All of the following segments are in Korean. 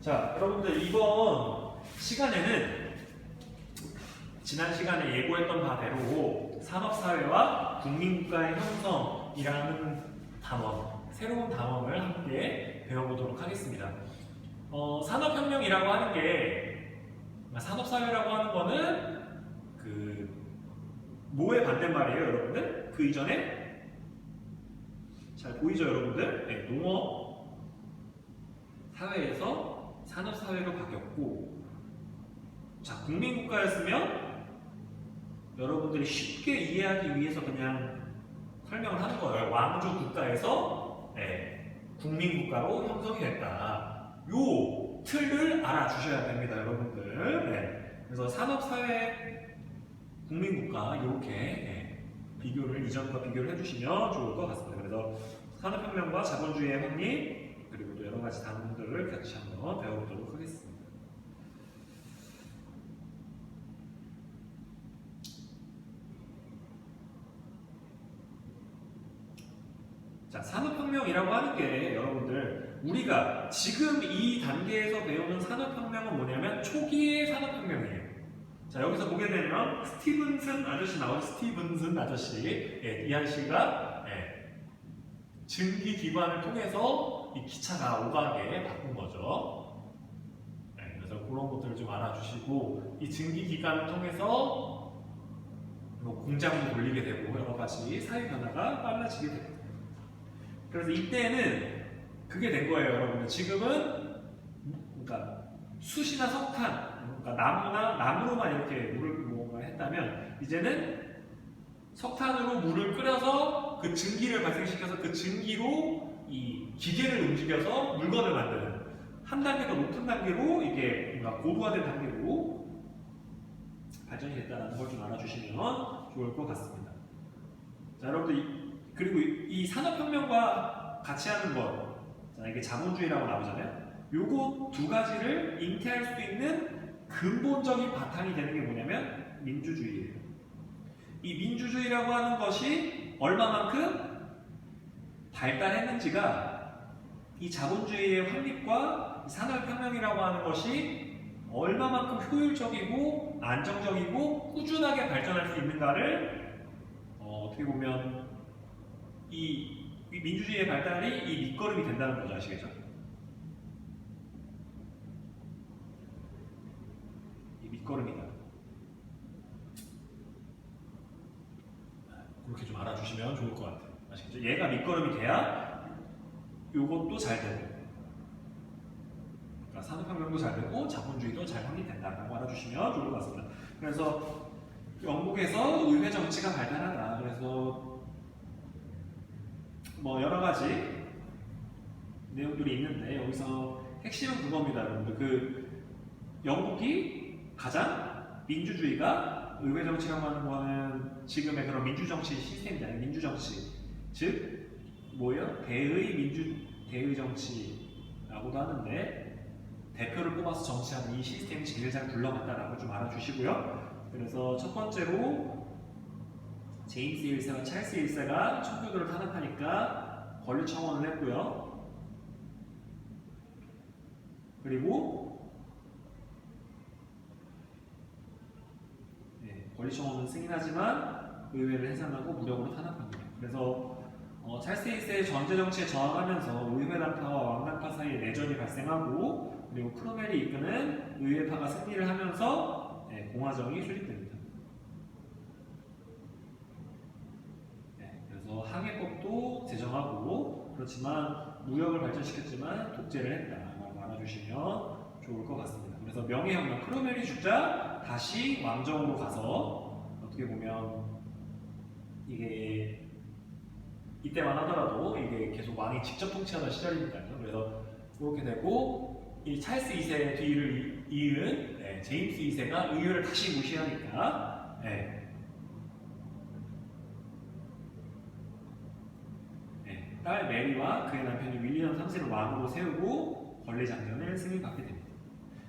자, 여러분들 이번 시간에는 지난 시간에 예고했던 바대로 산업사회와 국민국가의 형성이라는 단원, 새로운 단원을 함께 배워보도록 하겠습니다. 산업혁명이라고 하는 게, 산업사회라고 하는 거는 뭐의 반대말이에요, 여러분들? 그 이전에 잘 보이죠, 여러분들? 네, 농업 사회에서 산업사회로 바뀌었고, 자, 국민국가였으면 여러분들이 쉽게 이해하기 위해서 그냥 설명을 하는 거예요. 왕조 국가에서 국민국가로 형성이 됐다. 요 틀을 알아주셔야 됩니다, 여러분들. 네. 그래서 산업사회, 국민국가 이렇게 비교를, 이전과 비교를 해주시면 좋을 것 같습니다. 그래서 산업혁명과 자본주의의 확립, 그리고 또 여러 가지 단어들을 같이 한번 배워보도록 하겠습니다. 자, 산업혁명이라고 하는 게 여러분들, 우리가 지금 이 단계에서 배우는 산업혁명은 뭐냐면 초기의 산업혁명이에요. 자, 여기서 보게 되면 스티븐슨 아저씨 나오죠. 스티븐슨 아저씨. 이 아저씨가 증기기관을 통해서 이 기차가 오가게 바꾼 거죠. 그래서 그런 것들을 좀 알아주시고, 이 증기기관을 통해서 뭐 공장도 돌리게 되고 여러 가지 사회 변화가 빨라지게 됩니다. 그래서 이때는 그게 된 거예요, 여러분. 지금은 그러니까 숯이나 석탄, 그러니까 나무로만 이렇게 물을 뭔가 했다면, 이제는 석탄으로 물을 끓여서 그 증기를 발생시켜서 그 증기로 이 기계를 움직여서 물건을 만드는, 한 단계 더 높은 단계로 이게 뭔가 고도화된 단계로 발전이 됐다는 걸 좀 알아주시면 좋을 것 같습니다. 자, 여러분들, 그리고 이 산업혁명과 같이 하는 것, 자, 이게 자본주의라고 나오잖아요. 요거 두 가지를 잉태할 수 있는 근본적인 바탕이 되는 게 뭐냐면 민주주의예요. 이 민주주의라고 하는 것이 얼마만큼 발달했는지가 이 자본주의의 확립과 산업혁명이라고 하는 것이 얼마만큼 효율적이고 안정적이고 꾸준하게 발전할 수 있는가를 어떻게 보면 이 민주주의의 발달이 이 밑거름이 된다는 거죠. 아시겠죠? 이 밑거름이다. 그렇게 좀 알아주시면 좋을 것 같아요. 아시겠죠? 얘가 밑거름이 돼야 요것도 잘 되고, 그러니까 산업혁명도 잘 되고 자본주의도 잘 확립된다라고 알아주시면 좋을 것 같습니다. 그래서 영국에서 의회 정치가 발달하다. 그래서 뭐 여러 가지 내용들이 있는데, 여기서 핵심은 그겁니다, 여러분들. 영국이 가장 민주주의가, 의회 정치라고 하는 거는 지금의 그런 민주정치 시스템이 아니라 민주정치, 즉 뭐예요? 대의 정치라고도 하는데, 대표를 뽑아서 정치하는 이 시스템이 제일 잘 굴러간다라고 좀 알아주시고요. 그래서 첫 번째로 제임스 1세와 찰스 1세가 청교도를 탄압하니까 권리 청원을 했고요. 그리고 권리 청원은 승인하지만 의회를 해산하고 무력으로 탄압합니다. 그래서 찰스 1세의 전제 정치에 저항하면서 의회 당파와 왕당파 사이에 내전이 발생하고, 그리고 크로멜이 이끄는 의회파가 승리를 하면서 공화정이 수립됩니다. 그래서 항해법도 제정하고, 그렇지만 무역을 발전시켰지만 독재를 했다라고 알아주시면 좋을 것 같습니다. 그래서 명예혁명, 크로멜이 죽자 다시 왕정으로 가서, 어떻게 보면 이게 이때만 하더라도 이게 계속 왕이 직접 통치하던 시절이니까요. 그래서 그렇게 되고, 이 찰스 2세 뒤를 이은 제임스 2세가 의회를 다시 무시하니까 딸 메리와 그의 남편이 윌리엄 3세를 왕으로 세우고 권리장전을 승인받게 됩니다.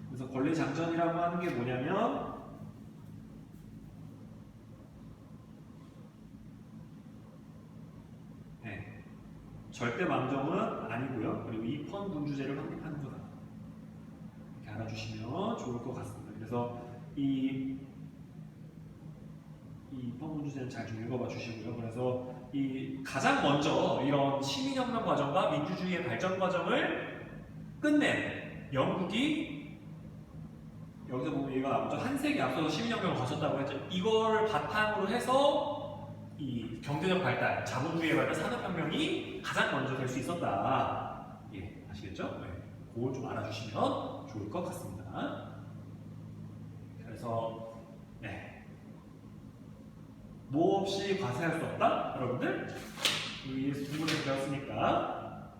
그래서 권리장전이라고 하는 게 뭐냐면, 절대 망정은 아니고요. 그리고 입헌 군주제를 확립하는 거다. 알아주시면 좋을 것 같습니다. 그래서 이 입헌군 주제는 잘 좀 읽어봐 주시고요. 그래서 이 가장 먼저 이런 시민혁명 과정과 민주주의의 발전 과정을 끝낸 영국이 여기서 보면 얘가 먼저 한 세기 앞서서 시민혁명을 거쳤다고 했죠. 이걸 바탕으로 해서 이 경제적 발달, 자본주의의 발달, 산업혁명이 가장 먼저 될 수 있었다. 예, 아시겠죠? 네. 그걸 좀 알아주시면 좋을 것 같습니다. 그래서 네. 뭐 없이 과세할 수 없다? 여러분들? 여기 중문에서 배웠으니까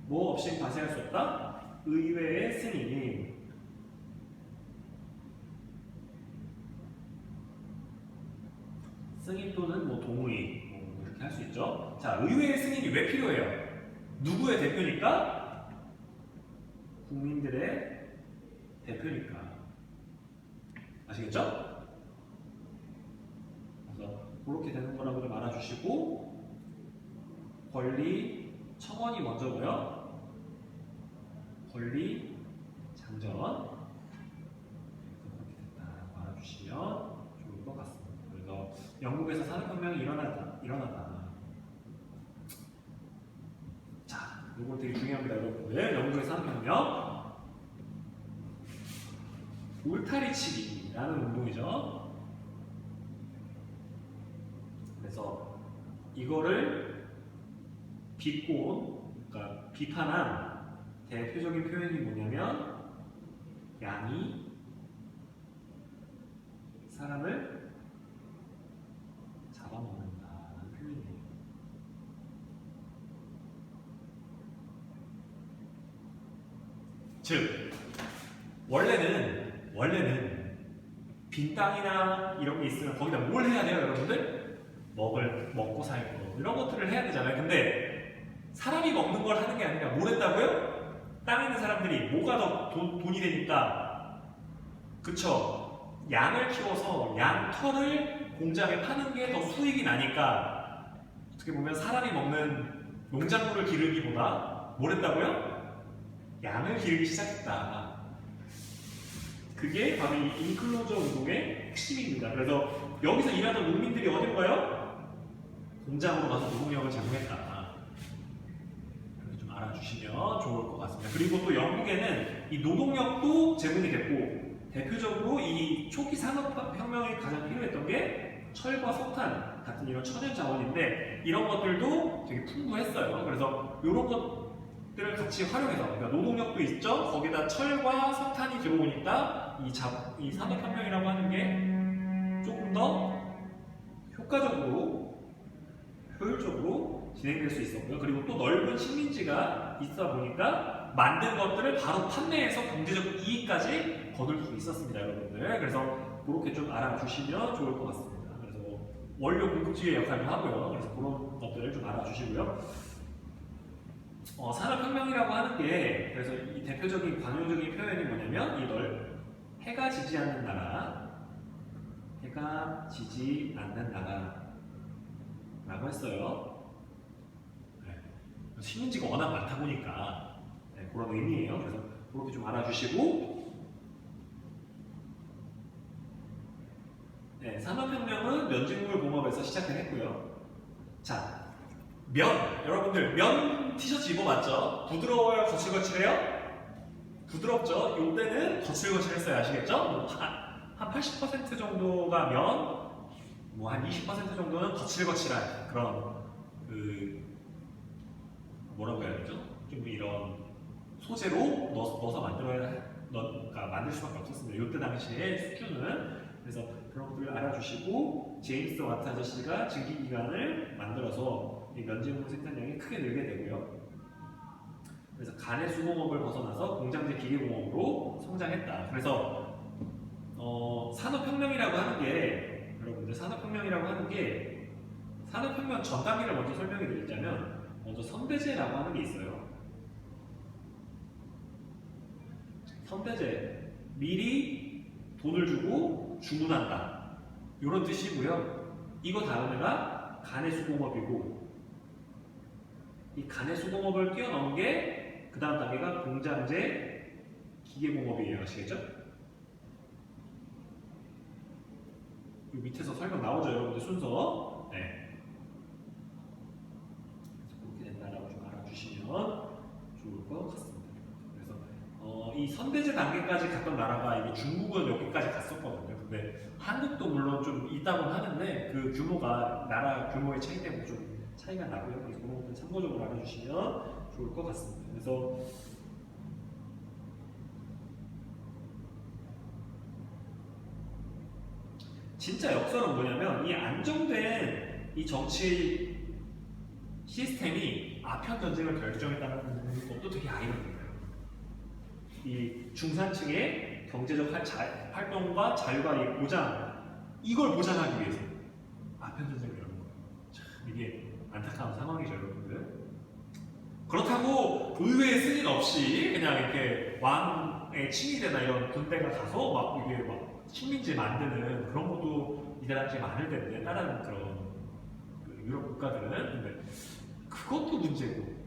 뭐 없이 과세할 수 없다? 의회의 승인 승인 또는 뭐 동의 뭐 이렇게 할 수 있죠. 자, 의회의 승인이 왜 필요해요? 누구의 대표니까? 국민들의 대표니까. 아시겠죠? 그래서 그렇게 되는 거라고 좀 알아주시고 권리 청원이 먼저고요. 권리 장전 그렇게 됐다고 알아주시면 좋을 것 같습니다. 그래서 영국에서 산업혁명이 일어나다. 자, 이거 되게 중요합니다, 여러분들. 영국의 산업혁명 울타리치기라는 운동이죠. 그래서 이거를 비꼰, 그러니까 비판한 대표적인 표현이 뭐냐면 양이 사람을 잡아먹는다는 표현이에요. 즉 원래는 빈 땅이나 이런 게 있으면 거기다 뭘 해야 돼요, 여러분들? 먹고 살고 이런 것들을 해야 되잖아요. 근데 사람이 먹는 걸 하는 게 아니라 뭘 했다고요? 땅에 있는 사람들이 뭐가 더 돈이 되니까, 그쵸? 양을 키워서 양 털을 공장에 파는 게 더 수익이 나니까 어떻게 보면 사람이 먹는 농작물을 기르기보다 뭘 했다고요? 양을 기르기 시작했다. 그게 바로 이 인클로저 운동의 핵심입니다. 그래서 여기서 일하던 농민들이 어디로 가요? 공장으로 가서 노동력을 제공했다. 좀 알아주시면 좋을 것 같습니다. 그리고 또 영국에는 이 노동력도 제공이 됐고, 대표적으로 이 초기 산업혁명이 가장 필요했던 게 철과 석탄 같은 이런 천연 자원인데, 이런 것들도 되게 풍부했어요. 그래서 이런 것들을 같이 활용해서, 그러니까 노동력도 있죠. 거기다 철과 석탄이 들어오니까 이 산업혁명이라고 하는 게 조금 더 효과적으로, 효율적으로 진행될 수 있었고요. 그리고 또 넓은 식민지가 있어 보니까 만든 것들을 바로 판매해서 경제적 이익까지 거둘 수 있었습니다, 여러분들. 그래서 그렇게 좀 알아주시면 좋을 것 같습니다. 그래서 원료 공급지의 역할도 하고요. 그래서 그런 것들을 좀 알아주시고요. 산업혁명이라고 하는 게, 그래서 이 대표적인 관용적인 표현이 뭐냐면 해가 지지 않는 나라, 해가 지지 않는 나라라고 했어요. 네. 식민지가 워낙 많다 보니까 네, 그런 의미예요. 그래서 그렇게 좀 알아주시고, 네, 산업혁명은 면직물 공업에서 시작을 했고요. 자, 여러분들 면 티셔츠 입어봤죠? 부드러워요? 거칠거칠해요? 부드럽죠? 이때는 거칠거칠했어요. 아시겠죠? 한 80% 정도가 면, 뭐 한 20% 정도는 거칠거칠한 그런 뭐라고 해야 되죠? 좀 이런 소재로 넣어서 만들 수밖에 없었습니다. 이때 당시의 수준은. 그래서 그런 것들을 알아주시고, 제임스 와트 아저씨가 증기기관을 만들어서 이 면직물 생산량이 크게 늘게 되고요. 그래서 간의 수공업을 벗어나서 공장제 기계공업으로 성장했다. 그래서 산업혁명이라고 하는 게, 여러분들 산업혁명이라고 하는 게, 산업혁명 전 단계를 먼저 설명해 드리자면, 먼저 선대제라고 하는 게 있어요. 선대제, 미리 돈을 주고 주문한다, 이런 뜻이고요. 이거 다음에가 간의 수공업이고, 이 간의 수공업을 뛰어넘은 게 그 다음 단계가 공장제 기계공업이에요. 아시겠죠? 이 밑에서 설명 나오죠, 여러분들 순서. 네. 그렇게 된다라고 좀 알아주시면 좋을 것 같습니다. 그래서 이 선대제 단계까지 갔던 나라가 이게 중국은 여기까지 갔었거든요. 근데 한국도 물론 좀 있다고는 하는데 그 규모가 나라 규모의 차이 때문에 좀 차이가 나고요. 그래서 그런 것들 참고적으로 알아주시면 좋을 것 같습니다. 그래서 진짜 역설은 뭐냐면 이 안정된 이 정치 시스템이 아편 전쟁을 결정했다는 것도 되게 아이러니해요. 이 중산층의 경제적 활동과 자유가 이 보장, 이걸 보장하기 위해서 아편 전쟁을 열는 거예요. 참 이게 안타까운 상황이죠, 여러분들. 그렇다고 의회의 승인 없이 그냥 이렇게 왕의 칭의대나 이런 군대가 가서 막 이게 막 식민지 만드는 그런 것도 이때 당시에 많을 텐데 다른 그런 그 유럽 국가들은. 근데 그것도 문제고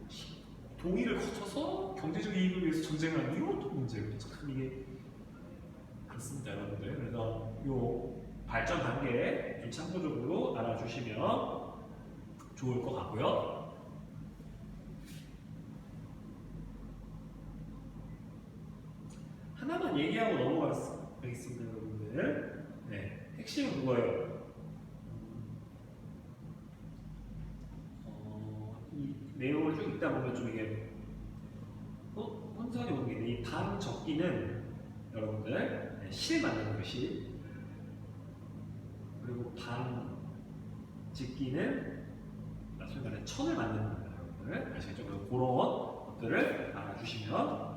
동의를 거쳐서 경제적 이익을 위해서 전쟁을 하는 이것도 문제고 참 이게 그렇습니다, 여러분들. 그래서 요 발전 단계 좀 참고적으로 알아주시면 좋을 것 같고요. 하나만 얘기하고 넘어가겠습니다, 여러분들. 네, 핵심은 그거예요. 이 내용을 쭉 읽다 보면 좀 이게 혼선이 오는 게 있는데, 이 반적기는 여러분들 실 만드는 거예요, 실. 그리고 반직기는 소위 말해 천을 만드는 거예요, 여러분들. 아시겠죠? 그래서 그런 것들을 알아주시면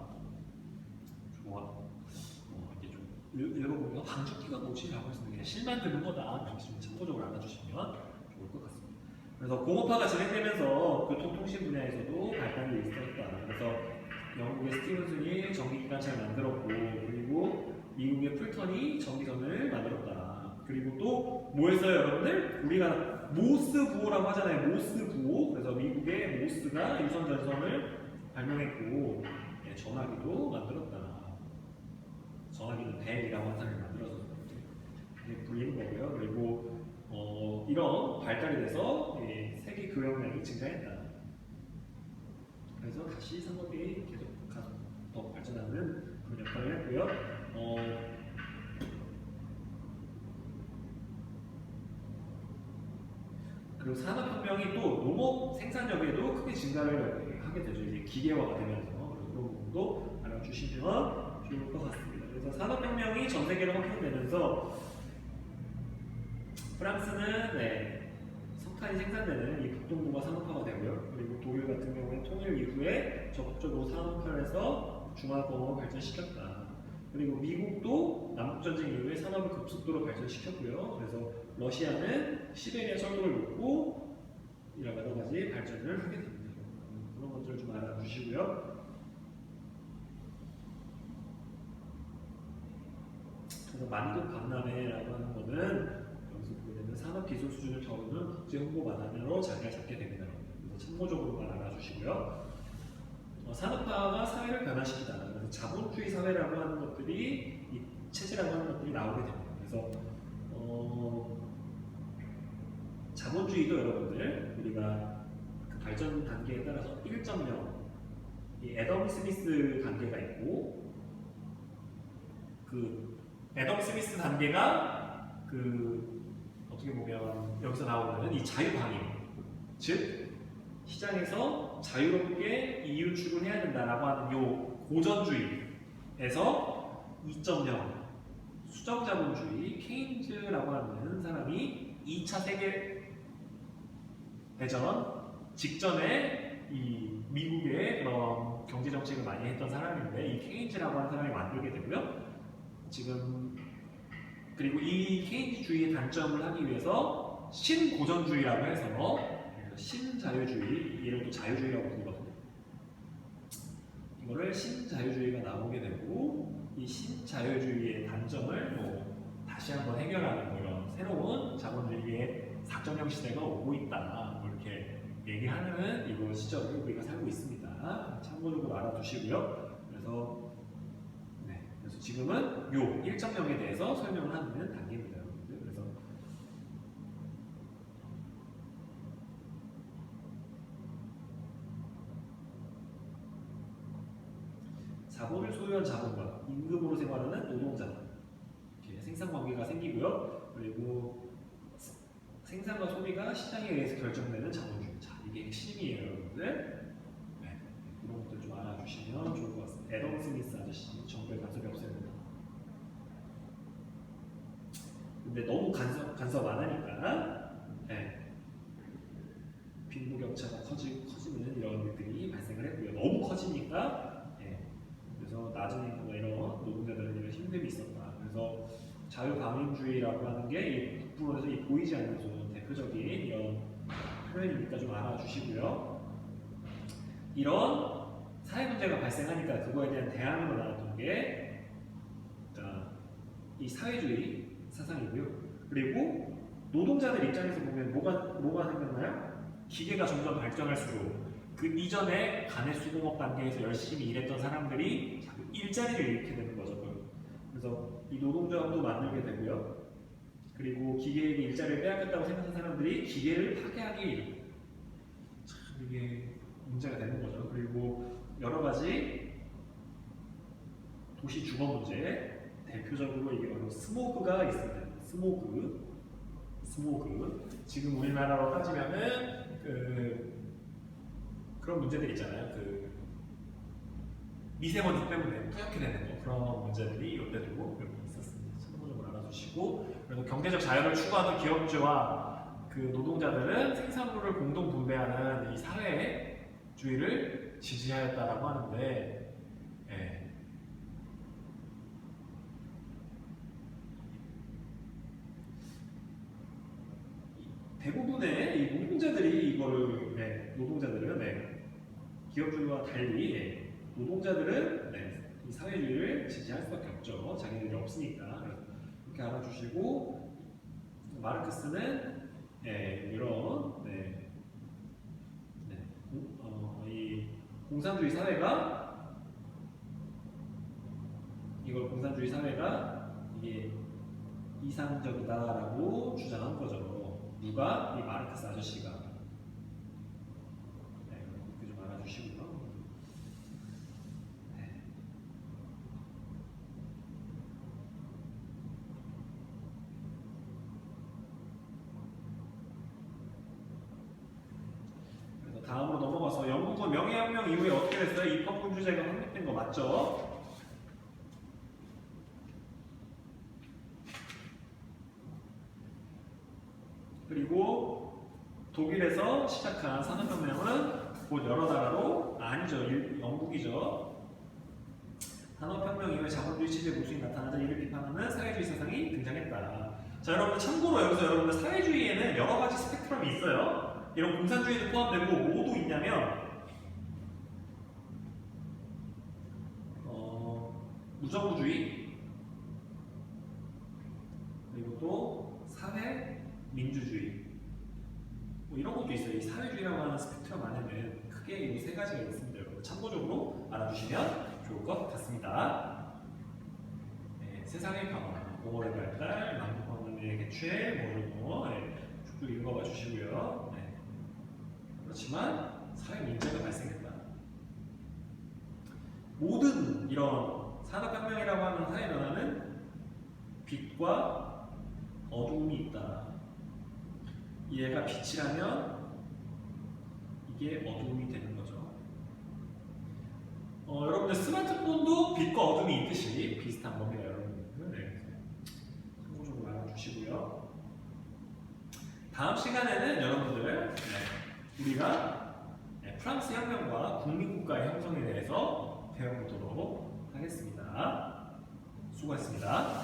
이제 좀 읽어보면 반죽기가 뭐지? 라고 해서 그냥 실 만드는 거다. 이렇게 좀 참고적으로 알아주시면 좋을 것 같습니다. 그래서 공업화가 진행되면서 교통통신 분야에서도 발달이 있었다. 그래서 영국의 스티븐슨이 전기기관차를 만들었고, 그리고 미국의 풀턴이 전기선을 만들었다. 그리고 또 뭐 했어요, 여러분들? 우리가 모스 부호라고 하잖아요. 모스 부호. 그래서 미국의 모스가 유선 전선을 발명했고, 네, 전화기도 만들었다. 전화기는 벨이라고 하는 사람이 만들어서 불리는 거고요. 그리고 이런 발달이 돼서 세계 교역량이 증가했다. 그래서 다시 산업이 계속 더 발전하는 그런 역할을 했고요. 그리고 산업혁명이 또 농업 생산력에도 크게 증가를 하게 되죠. 이제 기계화가 되면서. 그래서 그런 부분도 알아주시면 좋을 것 같습니다. 그래서 산업혁명이 전 세계로 확산되면서 프랑스는 석탄이 생산되는 이 북동부가 산업화가 되고요. 그리고 독일 같은 경우에 통일 이후에 적극적으로 산업화해서 중화공업을 발전시켰다. 그리고 미국도 남북전쟁 이후에 산업을 급속도로 발전시켰고요. 그래서 러시아는 시베리아 철도를 놓고 여러 가지 발전을 하게 됩니다. 그런 것들을 좀 알아주시고요. 그래서 만국 박람회라고 하는 거는 여기서 보게 되는 산업 기술 수준을 겨루는 국제 홍보 만화로 자리를 잡게 됩니다. 그래서 참고적으로만 알아주시고요. 산업화가 사회를 변화시키다. 그래서 자본주의 사회라고 하는 것들이, 이 체제라고 하는 것들이 나오게 됩니다. 그래서 자본주의도 여러분들 우리가 그 발전 단계에 따라서 1.0, 이 애덤 스미스 단계가 있고, 그 애덤 스미스 단계가 어떻게 보면 여기서 나오는 이 자유방임, 즉 시장에서 자유롭게 이윤 추구해야 된다라고 하는 요 고전주의에서 2.0 수정자본주의 케인즈라고 하는 사람이 2차 세계 대전 직전에 이 미국의 그런 경제 정책을 많이 했던 사람인데, 이 케인즈라고 하는 사람이 만들게 되고요. 지금 그리고 이 케인즈주의의 단점을 하기 위해서 신고전주의라고 해서 신자유주의, 얘를 또 자유주의라고 부르거든요. 이거를 신자유주의가 나오게 되고, 이 신자유주의의 단점을 다시 한번 해결하는 이런 새로운 자본주의의 4.0 시대가 오고 있다. 이렇게 얘기하는 이거 시절을 우리가 살고 있습니다. 참고적으로 알아두시고요. 그래서 지금은 요 1.0에 대해서 설명을 하는 단계입니다, 여러분들. 그래서 자본을 소유한 자본과 임금으로 생활하는 노동자, 이렇게 생산관계가 생기고요. 그리고 생산과 소비가 시장에 의해서 결정되는 자본주의. 자, 이게 핵심이에요, 여러분들. 네, 이런 것들 좀 알아주시면 좋을 것 같습니다. 애덤 스미스 아저씨, 정부의 간섭이 없애야 된다. 근데 너무 간섭 안 하니까, 네, 빈부격차가 커지는 이런 일들이 발생을 했고요. 너무 커지니까, 네, 그래서 낮은 임금과 이런 노동자들은 이런 힘듦이 있었다. 그래서 자유방임주의라고 하는 게 북부에서 보이지 않는 좀 대표적인 이런 표현이니까 좀 알아주시고요. 이런 사회 문제가 발생하니까 그거에 대한 대안으로 나왔던 게 이 사회주의 사상이고요. 그리고 노동자들 입장에서 보면 뭐가 생겼나요? 기계가 점점 발전할수록 그 이전에 간해수공업 단계에서 열심히 일했던 사람들이 자꾸 일자리를 잃게 되는 거죠. 그래서 이 노동조합도 만들게 되고요. 그리고 기계에게 일자리를 빼앗겼다고 생각한 사람들이 기계를 파괴하기, 참 이게 문제가 되는 거죠. 그리고 여러 가지 도시 주거 문제, 대표적으로 이게 바로 스모그가 있습니다. 스모그. 지금 우리나라로 따지면은 그런 문제들 있잖아요. 미세먼지 때문에 뿌옇게 되는 거, 그런 문제들이 이때도 몇 번 있었습니다. 참고적으로 알아두시고, 그래서 경제적 자유를 추구하는 기업주와 그 노동자들은 생산물을 공동 분배하는 이 사회주의를 지지하였다라고 하는데, 예. 대부분의 이 노동자들이 이거를, 노동자들은 기업주와 달리 노동자들은 이 사회주의를 지지할 수밖에 없죠. 자기들이 없으니까. 이렇게 알아주시고, 마르크스는 이런 이 공산주의 사회가 이게 이상적이다라고 주장한 거죠. 누가? 이 마르크스 아저씨가. 이렇게 좀 알아주시고요. 다음으로 넘어가서 영국은 명예혁명 이후에 어떻게 됐어요? 입헌군주제가 확립된 거 맞죠? 그리고 독일에서 시작한 산업혁명은 곧 여러 나라로, 아니죠, 영국이죠. 산업혁명 이후에 자본주의 체제 모순이 나타나자 이를 비판하는 사회주의 사상이 등장했다. 자, 여러분 참고로 여기서 여러분들 사회주의에는 여러 가지 스펙트럼이 있어요. 이런 공산주의도 포함되고 뭐도 있냐면 무정부주의, 그리고 또 사회민주주의, 뭐 이런 것도 있어요. 이 사회주의라고 하는 스펙트럼 안에는 크게 이 세 가지가 있습니다. 여러분 참고적으로 알아두시면 좋을 것 같습니다. 세상의 변화, 공허의 발달, 만국관념의 개최, 쭉쭉 읽어봐 주시고요. 그렇지만 사회 문제가 발생했다. 모든 이런 산업혁명이라고 하는 사회 변화는 빛과 어두움이 있다. 얘가 빛이라면 이게 어두움이 되는 거죠. 여러분들 스마트폰도 빛과 어둠이 있듯이 비슷한 겁니다, 여러분들. 참고적으로 알아주시고요. 다음 시간에는 여러분들 우리가 프랑스 혁명과 국민국가의 형성에 대해서 배워보도록 하겠습니다. 수고하셨습니다.